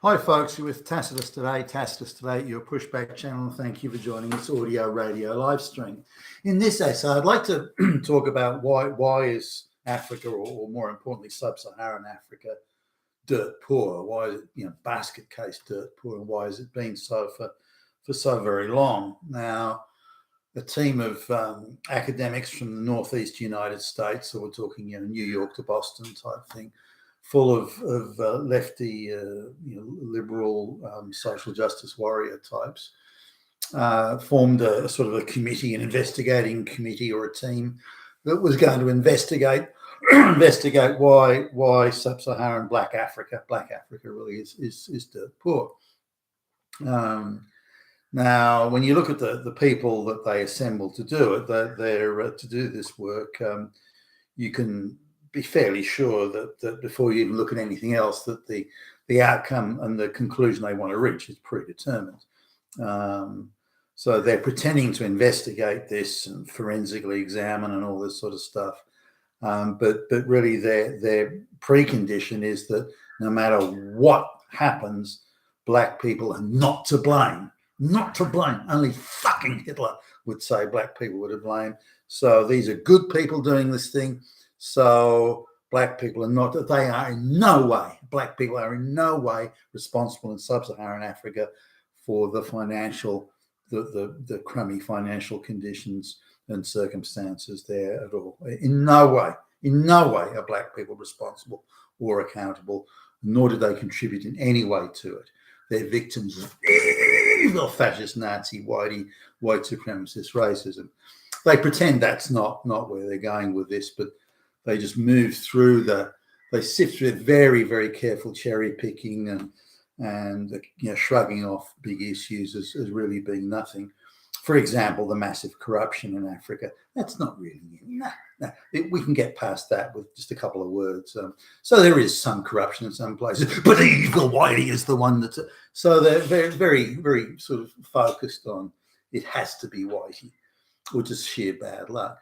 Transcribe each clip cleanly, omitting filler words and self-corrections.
Hi folks, you're with Tacitus Today, your pushback channel. Thank you for joining this audio radio live stream. In this essay, I'd like to talk about why is Africa, or more importantly, sub-Saharan Africa, dirt poor? Why is it, basket case dirt poor, and why has it been so for so very long? Now, a team of academics from the Northeast United States, so we're talking New York to Boston type thing, full of lefty, liberal, social justice warrior types, formed a sort of a committee, an investigating committee or a team that was going to investigate why sub-Saharan Black Africa really is dirt poor. Now, when you look at the people that they assembled to do it, they're to do this work, you can be fairly sure that before you even look at anything else, that the outcome and the conclusion they want to reach is predetermined. So they're pretending to investigate this and forensically examine and all this sort of stuff. But really their precondition is that no matter what happens, Black people are not to blame. Not to blame. Only fucking Hitler would say Black people were to blame. So these are good people doing this thing. So Black people are not, they are in no way, Black people are in no way responsible in sub-Saharan Africa for the financial, the crummy financial conditions and circumstances there at all. In no way are Black people responsible or accountable, nor did they contribute in any way to it. They're victims of evil fascist Nazi white supremacist racism. They pretend that's not where they're going with this, but they just move through they sift through very, very careful cherry picking and shrugging off big issues as really being nothing. For example, the massive corruption in Africa. That's not really, we can get past that with just a couple of words. So there is some corruption in some places, but evil whitey is the one that's, so they're very, very, very sort of focused on it has to be whitey, or just sheer bad luck.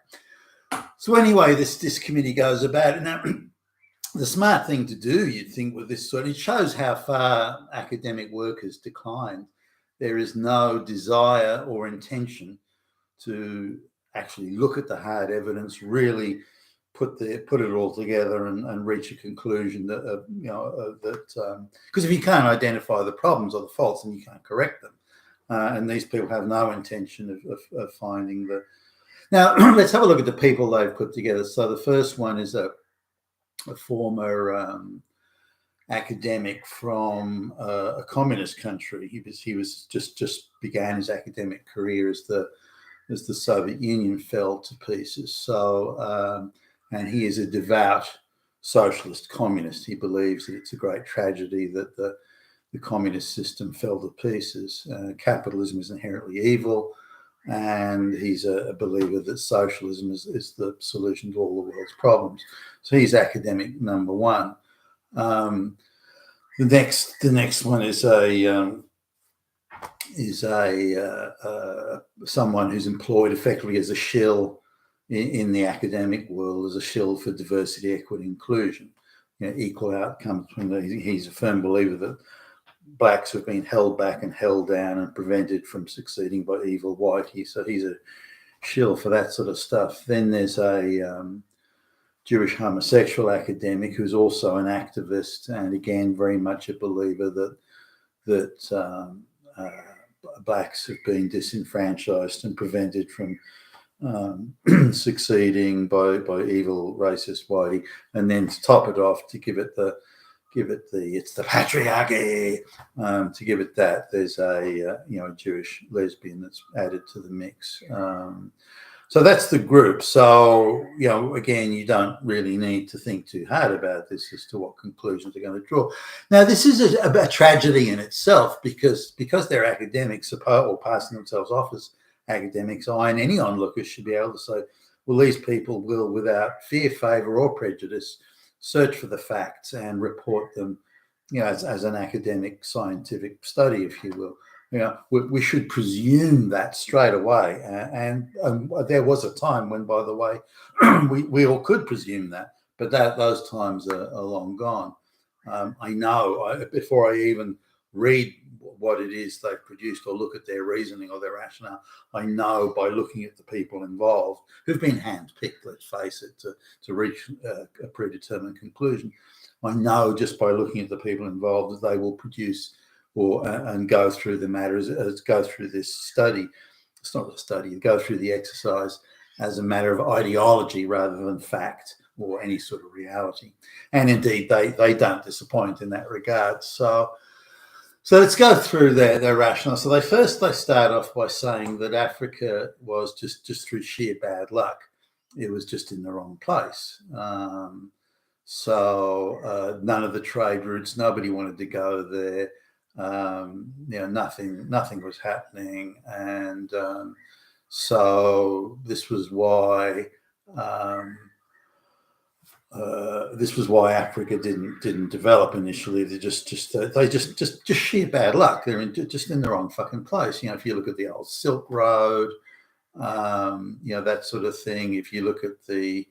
So anyway, this committee goes about it. Now, the smart thing to do, you'd think, with this sort, it shows how far academic work has declined. There is no desire or intention to actually look at the hard evidence, really put it all together and reach a conclusion that because if you can't identify the problems or the faults, then you can't correct them. And these people have no intention of finding the. Now let's have a look at the people they've put together. So the first one is a former academic from a communist country. He was just began his academic career as the Soviet Union fell to pieces. So and he is a devout socialist communist. He believes that it's a great tragedy that the communist system fell to pieces. Capitalism is inherently evil, and he's a believer that socialism is the solution to all the world's problems. So he's academic number one. The next one is someone who's employed effectively as a shill in the academic world, as a shill for diversity, equity, inclusion, equal outcomes. He's a firm believer that Blacks have been held back and held down and prevented from succeeding by evil whitey. So he's a shill for that sort of stuff. Then there's a Jewish homosexual academic who's also an activist, and again very much a believer that Blacks have been disenfranchised and prevented from succeeding by evil racist whitey. And then to top it off, to give it the it's the patriarchy, to give it that, there's a Jewish lesbian that's added to the mix. So that's the group. So, again, you don't really need to think too hard about this as to what conclusions they're going to draw. Now, this is a tragedy in itself because they're academics or passing themselves off as academics. I and any onlookers should be able to say, well, these people will, without fear, favour or prejudice, search for the facts and report them, as an academic scientific study, if you will. We should presume that straight away. And there was a time when, by the way, we all could presume that, but those times are long gone. I know before I even read what it is they've produced or look at their reasoning or their rationale. I know by looking at the people involved who've been handpicked, let's face it, to reach a predetermined conclusion. I know just by looking at the people involved that they will produce and go through the matters, go through this study. It's not a study, go through the exercise as a matter of ideology rather than fact or any sort of reality. And indeed, they don't disappoint in that regard. So let's go through their rationale. So they start off by saying that Africa was just through sheer bad luck. It was just in the wrong place. So none of the trade routes, nobody wanted to go there. Nothing was happening, and so this was why Africa didn't develop initially. They just sheer bad luck. They're just in the wrong fucking place. If you look at the old Silk Road, that sort of thing. If you look at the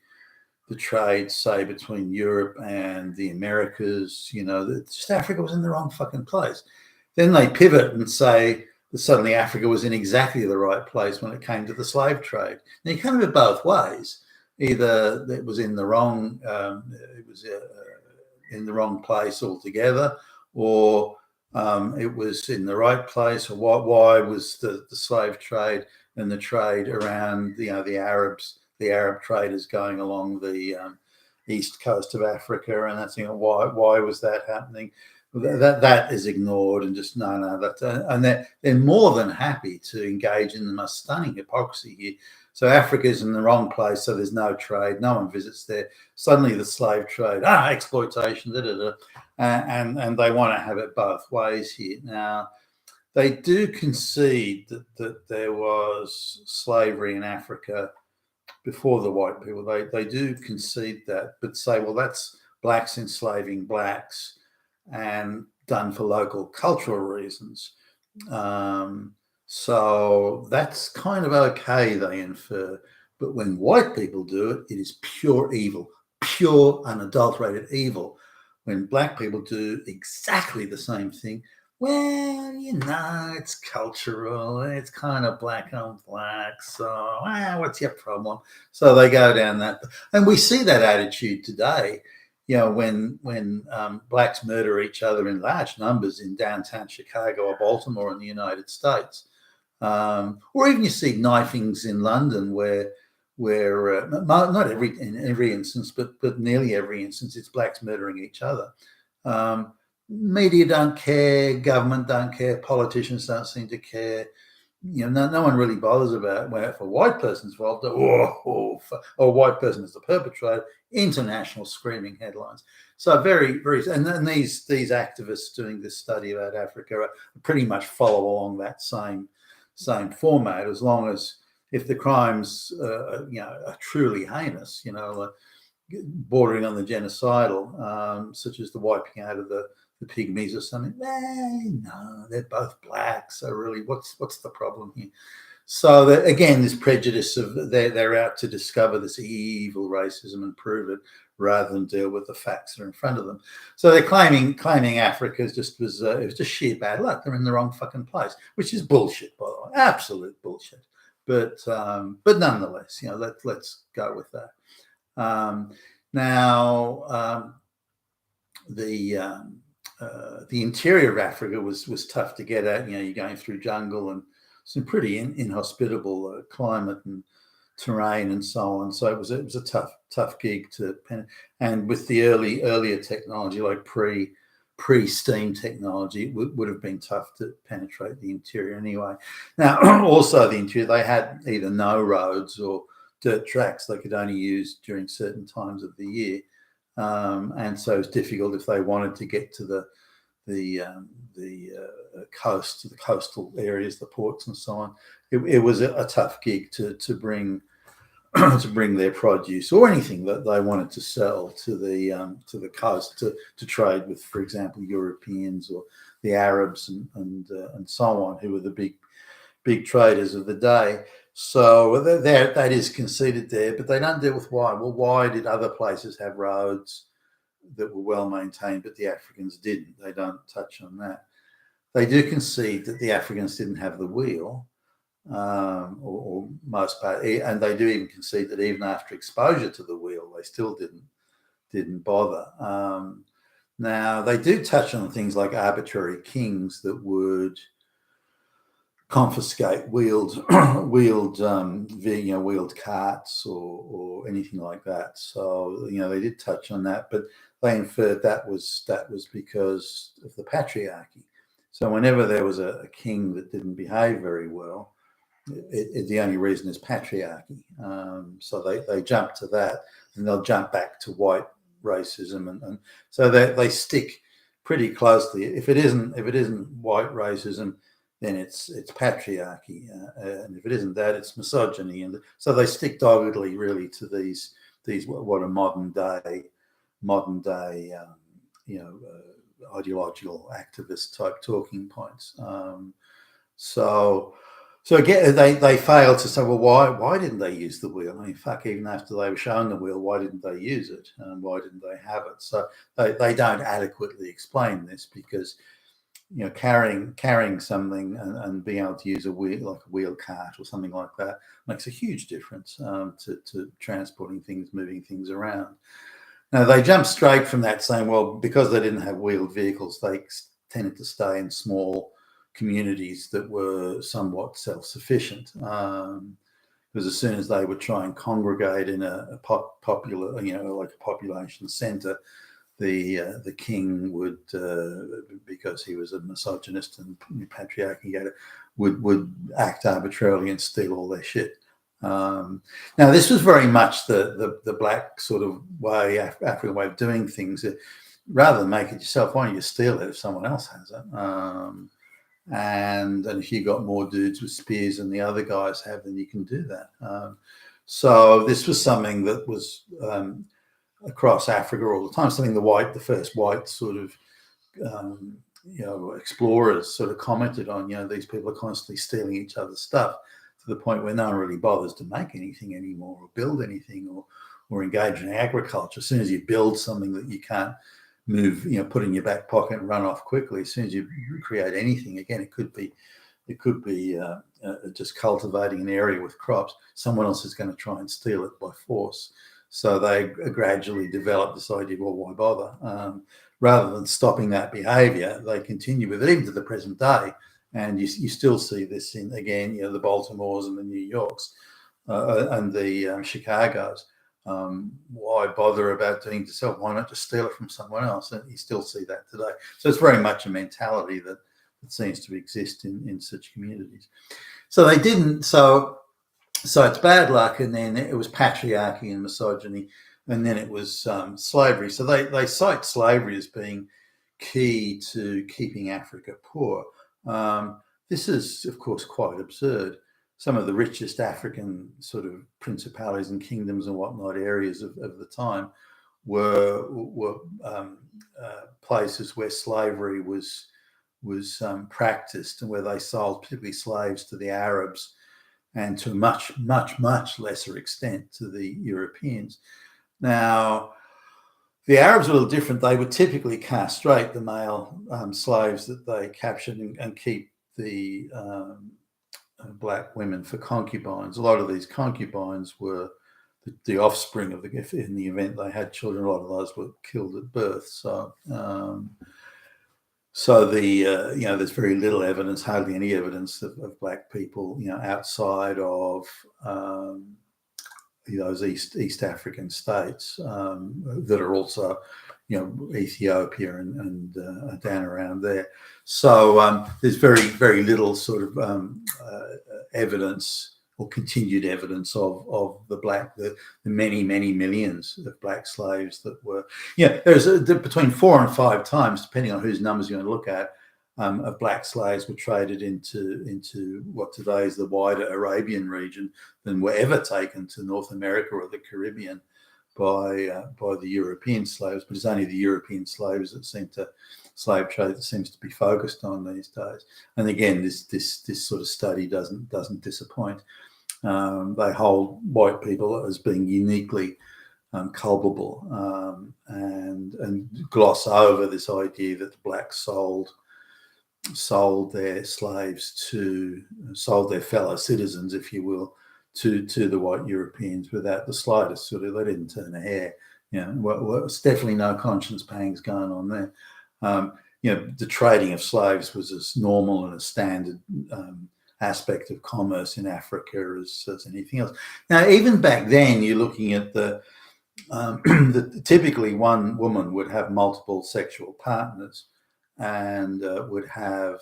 trade, say, between Europe and the Americas, just Africa was in the wrong fucking place. Then they pivot and say that suddenly Africa was in exactly the right place when it came to the slave trade. Now you can't have it both ways. Either it was in the wrong, in the wrong place altogether, or it was in the right place. Or why was the slave trade and the trade around the Arabs, the Arab traders going along the east coast of Africa, and that's why was that happening? That is ignored and just no. And they're more than happy to engage in the most stunning hypocrisy here. So Africa's in the wrong place, so there's no trade, no one visits there. Suddenly the slave trade, exploitation, and they want to have it both ways here. Now, they do concede that there was slavery in Africa before the white people. They do concede that, but say, well, that's blacks enslaving blacks and done for local cultural reasons. So that's kind of okay, they infer. But when white people do it, it is pure evil, pure unadulterated evil. When black people do exactly the same thing, well, it's cultural. It's kind of black on black. So, what's your problem? So they go down that. And we see that attitude today, when blacks murder each other in large numbers in downtown Chicago or Baltimore in the United States. Or even you see knifings in London where not in every instance, but nearly every instance, it's blacks murdering each other. Media don't care, government don't care, politicians don't seem to care. No one really bothers about it. Where if a white person's involved, or a white person is the perpetrator, international screaming headlines. So very, very, and these activists doing this study about Africa pretty much follow along that same format, as long as if the crimes are truly heinous, bordering on the genocidal, such as the wiping out of the pygmies or something. No, they're both black. So really, what's the problem here? So again, this prejudice of they're out to discover this evil racism and prove it, rather than deal with the facts that are in front of them. So they're claiming Africa was just sheer bad luck. They're in the wrong fucking place, which is bullshit, by the way, absolute bullshit. But nonetheless, let's go with that. The interior of Africa was tough to get at. You're going through jungle and some pretty inhospitable climate and terrain and so on. So it was a tough gig to penetrate. And with the earlier technology, like pre-steam technology, it would have been tough to penetrate the interior anyway. Now, also the interior, they had either no roads or dirt tracks they could only use during certain times of the year. And so it's difficult if they wanted to get to the coast, the coastal areas, the ports, and so on. It was a tough gig to bring to bring their produce or anything that they wanted to sell to the coast to trade with, for example, Europeans or the Arabs and so on, who were the big traders of the day. So that is conceded there, but they don't deal with why. Well, why did other places have roads that were well maintained, but the Africans didn't? They don't touch on that. they do concede that the Africans didn't have the wheel, or most part, and they do even concede that even after exposure to the wheel, they still didn't bother. Now they do touch on things like arbitrary kings that would confiscate wheeled wheeled carts or anything like that. So they did touch on that, but they inferred that was because of the patriarchy. So whenever there was a king that didn't behave very well, the only reason is patriarchy. So they jump to that, and they'll jump back to white racism, and so they stick pretty closely. If it isn't white racism, then it's patriarchy, and if it isn't that, it's misogyny. And so they stick doggedly, really, to these what are modern day ideological activist type talking points. So again, they failed to say, well, why didn't they use the wheel? I mean, fuck, even after they were shown the wheel, why didn't they use it? And why didn't they have it? So they don't adequately explain this, because carrying something and being able to use a wheel, like a wheel cart or something like that, makes a huge difference to transporting things, moving things around. Now they jump straight from that, saying, well, because they didn't have wheeled vehicles, they tended to stay in small communities that were somewhat self-sufficient, because as soon as they would try and congregate in a popular, like a population centre, the king would, because he was a misogynist and patriarchy, would act arbitrarily and steal all their shit. Now this was very much the black sort of way, African way of doing things. Rather than make it yourself, why don't you steal it if someone else has it? And if you got more dudes with spears than the other guys have, then you can do that. So this was something that was across Africa all the time. Something the first white sort of explorers sort of commented on. These people are constantly stealing each other's stuff, to the point where no one really bothers to make anything anymore, or build anything, or engage in agriculture. As soon as you build something that you can't move, put in your back pocket and run off quickly, as soon as you create anything, again, it could be just cultivating an area with crops, someone else is going to try and steal it by force. So they gradually develop this idea, well, why bother? Rather than stopping that behavior, they continue with it, even to the present day. And you still see this in, again, the Baltimores and the New Yorks and the Chicagos. Why bother about doing it yourself? Why not just steal it from someone else? And you still see that today. So it's very much a mentality that seems to exist in such communities. So they didn't. So it's bad luck, and then it was patriarchy and misogyny, and then it was slavery. So they cite slavery as being key to keeping Africa poor. This is, of course, quite absurd. Some of the richest African sort of principalities and kingdoms and whatnot, areas of the time, were places where slavery was practiced, and where they sold typically slaves to the Arabs, and to a much lesser extent to the Europeans. Now, the Arabs were a little different. They would typically castrate the male slaves that they captured and keep the black women for concubines. A lot of these concubines were the offspring of in the event they had children. A lot of those were killed at birth. So there's very little evidence, hardly any evidence of black people, outside of those East African states that are also, Ethiopia and down around there. So there's very little sort of evidence or continued evidence of the many millions of black slaves that were, there's between 4 and 5 times, depending on whose numbers you're going to look at, of black slaves were traded into what today is the wider Arabian region than were ever taken to North America or the Caribbean by the European slaves. But it's only the European slaves slave trade that seems to be focused on these days. And again, this sort of study doesn't disappoint. They hold white people as being uniquely culpable, and gloss over this idea that the blacks sold sold their fellow citizens, if you will, to the white Europeans without the slightest sort of, they didn't turn a hair. It's definitely no conscience pangs going on there. The trading of slaves was as normal and a standard aspect of commerce in Africa as anything else. Now, even back then, you're looking at typically one woman would have multiple sexual partners and would have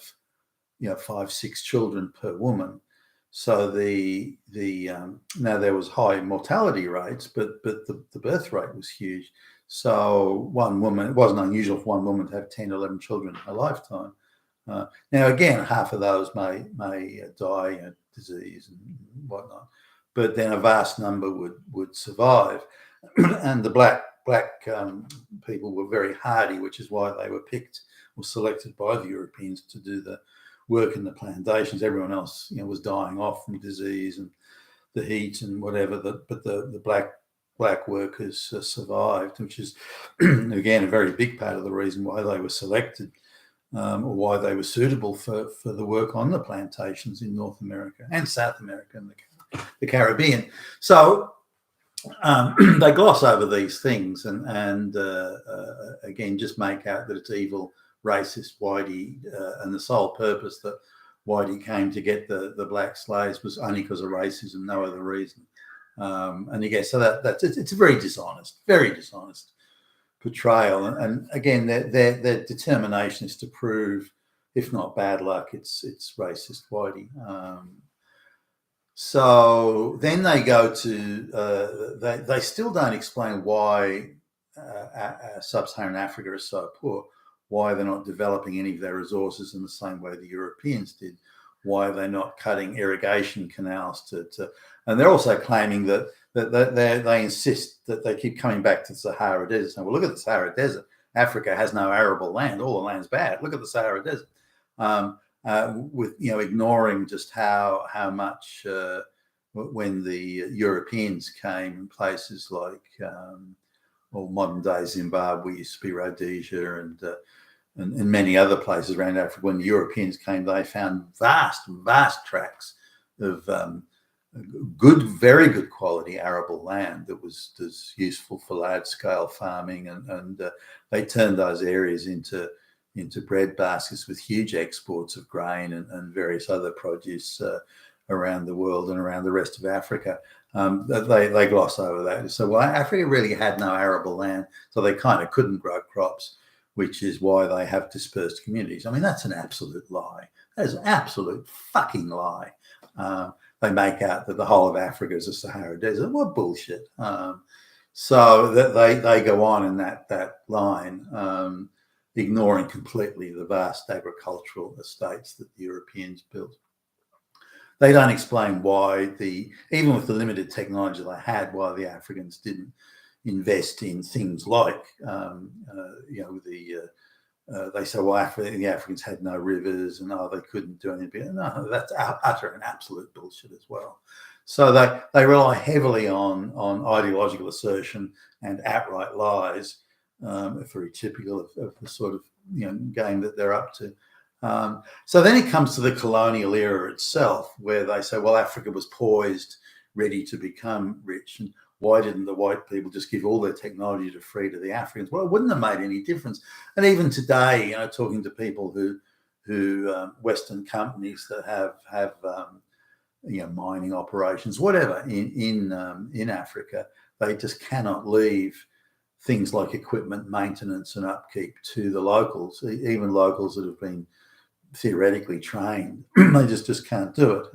5-6 children per woman. So now there was high mortality rates, but the birth rate was huge. So it wasn't unusual for one woman to have 10, 11 children in her lifetime. Now again, half of those may die of disease and whatnot, but then a vast number would survive. And the black people were very hardy, which is why they were selected by the Europeans to do the work in the plantations. Everyone else, was dying off from disease and the heat and whatever. But the black workers survived, which is again a very big part of the reason why they were selected, or why they were suitable for the work on the plantations in North America and South America and the Caribbean. So they gloss over these things and again just make out that it's evil, racist whitey, and the sole purpose that whitey came to get the black slaves was only because of racism, no other reason. And again, so it's a very dishonest portrayal. And again, their determination is to prove, if not bad luck, it's racist whitey. So then they go to, they still don't explain why sub-Saharan Africa is so poor, why they're not developing any of their resources in the same way the Europeans did, why they're not cutting irrigation canals and they're also claiming that they insist that they keep coming back to the Sahara Desert. So, well, look at the Sahara Desert. Africa has no arable land. All the land's bad. Look at the Sahara Desert. With ignoring just how much when the Europeans came in places like modern day Zimbabwe used to be Rhodesia and many other places around Africa. When the Europeans came, they found vast tracts of very good quality arable land that was useful for large scale farming, and they turned those areas into bread baskets with huge exports of grain and various other produce around the world and around the rest of Africa. They gloss over that. So, well, Africa really had no arable land, so they kind of couldn't grow crops, which is why they have dispersed communities. I mean, that's an absolute lie. That is an absolute fucking lie. They make out that the whole of Africa is a Sahara Desert. What bullshit. So that they go on in that line, ignoring completely the vast agricultural estates that the Europeans built. They don't explain why even with the limited technology they had, why the Africans didn't invest in things like, they say, well, the Africans had no rivers and they couldn't do anything. No, that's utter and absolute bullshit as well. So they rely heavily on ideological assertion and outright lies, very typical of the sort of game that they're up to. So then it comes to the colonial era itself, where they say, well, Africa was poised, ready to become rich, and why didn't the white people just give all their technology to the Africans? Well, it wouldn't have made any difference. And even today, talking to people who Western companies that have mining operations, whatever, in Africa, they just cannot leave things like equipment maintenance and upkeep to the locals, even locals that have been theoretically trained. They just can't do it.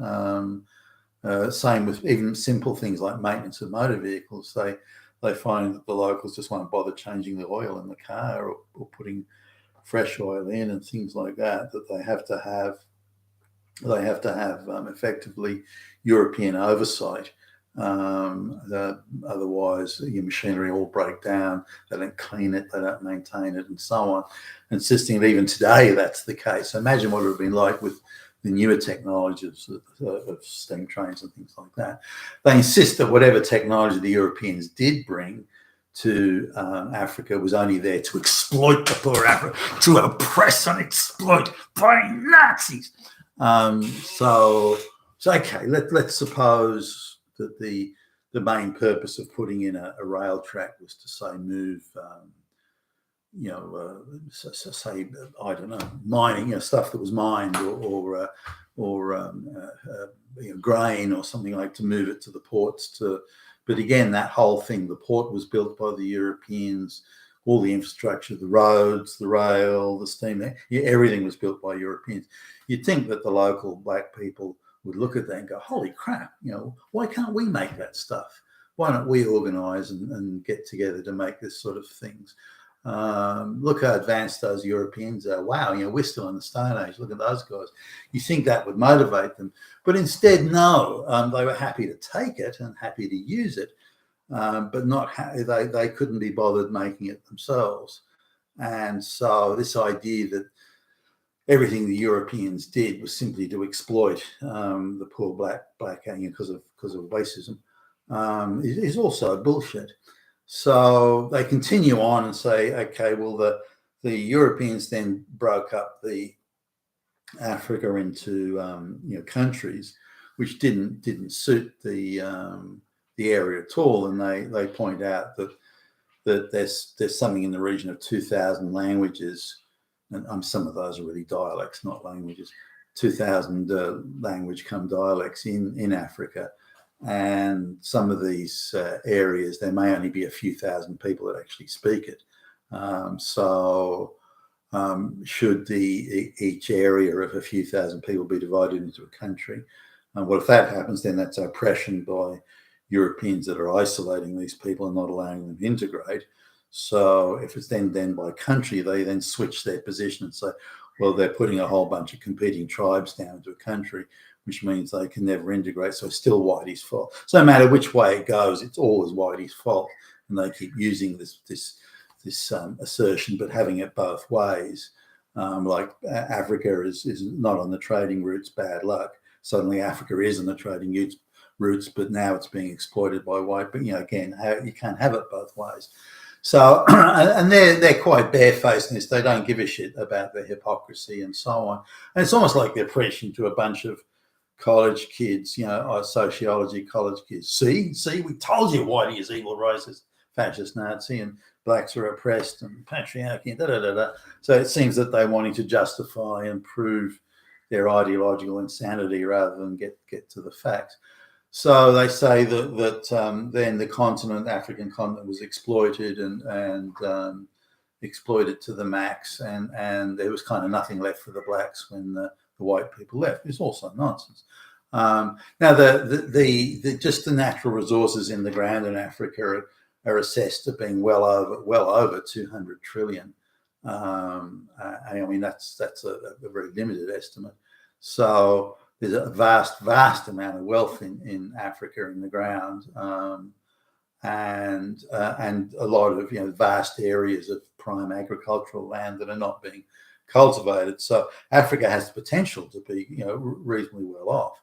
Same with even simple things like maintenance of motor vehicles. They find that the locals just won't bother changing the oil in the car or putting fresh oil in and things like that. That they have to have effectively European oversight. Otherwise, your machinery will break down. They don't clean it, they don't maintain it, and so on. Insisting that even today that's the case. So imagine what it would have been like with the newer technologies of steam trains and things like that. They insist that whatever technology the Europeans did bring, to Africa was only there to exploit the poor Africa, to oppress and exploit by Nazis. So okay, let's suppose that the main purpose of putting in a rail track was to say move, say I don't know, mining, stuff that was mined or grain or something like, to move it to the ports. But again, that whole thing, the port was built by the Europeans. All the infrastructure, the roads, the rail, the steam, everything was built by Europeans. You'd think that the local black people would look at that and go, holy crap, why can't we make that stuff? Why don't we organise and get together to make this sort of things? Look how advanced those Europeans are. Wow, we're still in the Stone Age. Look at those guys. You think that would motivate them. But instead, no, they were happy to take it and happy to use it, but not they couldn't be bothered making it themselves. And so this idea that everything the Europeans did was simply to exploit the poor black because of racism is also bullshit. So they continue on and say, okay, well, the Europeans then broke up the Africa into countries, which didn't suit the area at all, and they point out that there's something in the region of 2,000 languages, and some of those are really dialects, not languages. 2,000 language come dialects in Africa. And some of these areas, there may only be a few thousand people that actually speak it. Should each area of a few thousand people be divided into a country? Well, if that happens, then that's oppression by Europeans that are isolating these people and not allowing them to integrate. So if it's then by country, they then switch their position and say, well, they're putting a whole bunch of competing tribes down into a country, which means they can never integrate. So it's still Whitey's fault. So no matter which way it goes, it's always Whitey's fault. And they keep using this assertion, but having it both ways. Like Africa is not on the trading routes, bad luck. Suddenly Africa is on the trading routes, but now it's being exploited by white. But again, you can't have it both ways. So, and they're quite barefaced in this. They don't give a shit about their hypocrisy and so on. And it's almost like they're preaching to a bunch of college kids, sociology college kids. See, we told you Whitey is evil, racist, fascist, Nazi, and blacks are oppressed and patriarchy, and da-da-da-da. So it seems that they're wanting to justify and prove their ideological insanity rather than get to the facts. So they say that then the African continent was exploited and exploited to the max, and there was kind of nothing left for the blacks when the white people left. It's also nonsense. Now just the natural resources in the ground in Africa are assessed at being well over 200 trillion. I mean that's a very limited estimate. So there's a vast amount of wealth in Africa in the ground, and a lot of vast areas of prime agricultural land that are not being cultivated. So Africa has the potential to be reasonably well off,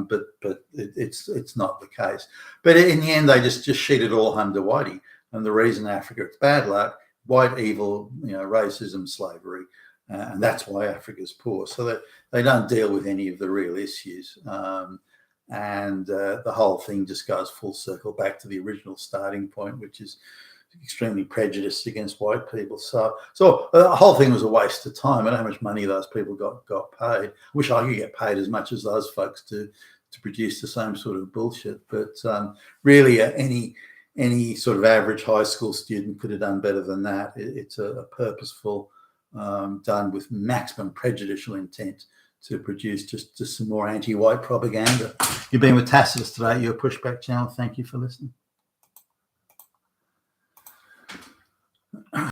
but it's not the case. But in the end, they just sheet it all under Whitey, and the reason Africa it's bad luck, white evil, racism, slavery. And that's why Africa's poor. So they don't deal with any of the real issues. And the whole thing just goes full circle back to the original starting point, which is extremely prejudiced against white people. So the whole thing was a waste of time. I don't know how much money those people got paid. Wish I could get paid as much as those folks do to produce the same sort of bullshit. But really, any sort of average high school student could have done better than that. It's a purposeful, done with maximum prejudicial intent to produce just some more anti-white propaganda. You've been with Tacitus today, your Pushback channel. Thank you for listening.